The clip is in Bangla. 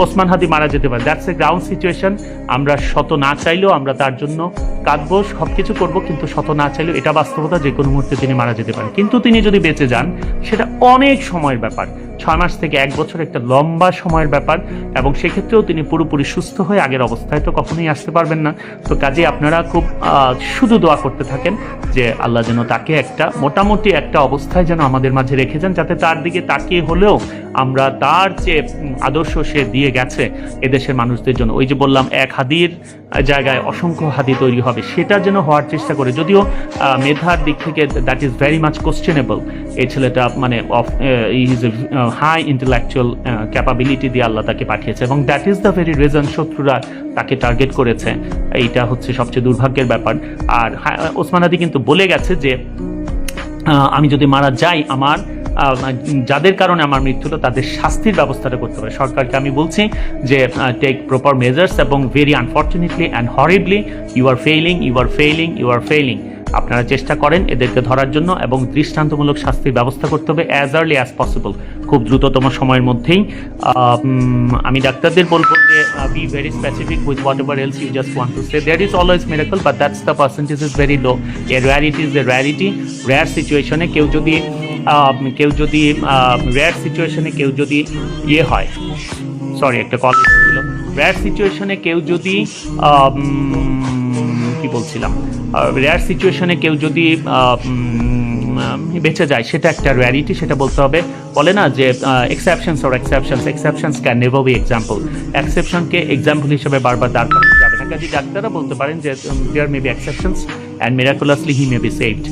ওসমান হাদি মারা যেতে পারে, দ্যাটস এ গ্রাউন্ড সিচুয়েশন। আমরা শত না চাইলেও আমরা তার জন্য কাঁদবো, সব কিছু করবো, কিন্তু শত না চাইলেও এটা বাস্তবতা, যে কোনো মুহূর্তে তিনি মারা যেতে পারেন। কিন্তু তিনি যদি বেঁচে যান সেটা অনেক সময়ের ব্যাপার, 6 মাস থেকে 1 বছর, একটা লম্বা সময়ের ব্যাপার, এবং সেক্ষেত্রেও তিনি পুরোপুরি সুস্থ হয়ে আগের অবস্থায় তো কখনোই আসতে পারবেন না। তো কাজে আপনারা খুব শুধু দোয়া করতে থাকেন যে আল্লাহ যেন তাকে একটা মোটামুটি একটা অবস্থায় যেন আমাদের মাঝে রেখে যান, যাতে তার দিকে তাকিয়ে হলেও আমরা তার যে আদর্শ সে দিয়ে গেছে এদেশের মানুষদের জন্য, ওই যে বললাম 1 হাদির জায়গায় অসংখ্য হাদি তৈরি হবে, সেটা যেন হওয়ার চেষ্টা করে। যদিও মেধার দিক থেকে that is very much questionable. এই ছেলেটা মানে is a high intellectual capability দিয়ে আল্লাহ তাকে পাঠিয়েছে, এবং that is the very reason শত্রুরা তাকে টার্গেট করেছে। এইটা হচ্ছে সবচেয়ে দুর্ভাগ্যের ব্যাপার। আর ওসমান হাদি কিন্তু বলে গেছে যে আমি যদি মারা যাই, আমার যাদের কারণে আমার মৃত্যু হলো তাদের শাস্তির ব্যবস্থাটা করতে হবে। সরকারকে আমি বলছি যে টেক প্রপার মেজার্স, এবং very unfortunately and horribly you are failing. আপনারা চেষ্টা করেন এদেরকে ধরার জন্য, এবং দৃষ্টান্তমূলক শাস্তির ব্যবস্থা করতে হবে অ্যাজ আর্লি অ্যাজ পসিবল, খুব দ্রুততম সময়ের মধ্যেই। আমি ডাক্তারদের বলবো যে be very specific with whatever else you just want to say. There is always miracle, but that's the percentage is very low. A rarity is a rarity. Rare সিচুয়েশনে কেউ যদি রেয়ার সিচুয়েশনে কেউ যদি ইয়ে হয়, সরি একটা কল ছিল, রেয়ার সিচুয়েশনে কেউ যদি কি বলছিলাম, রেয়ার সিচুয়েশনে কেউ যদি বেঁচে যায়, সেটা একটা রেয়ারিটি, সেটা বলতে হবে। বলে না যে exceptions can never be example. এক্সেপশনকে এক্সাম্পল হিসেবে বারবার দাঁড় করানো যাবে না। কাজে ডাক্তাররা বলতে পারেন যে there may be exceptions and miraculously he may be saved.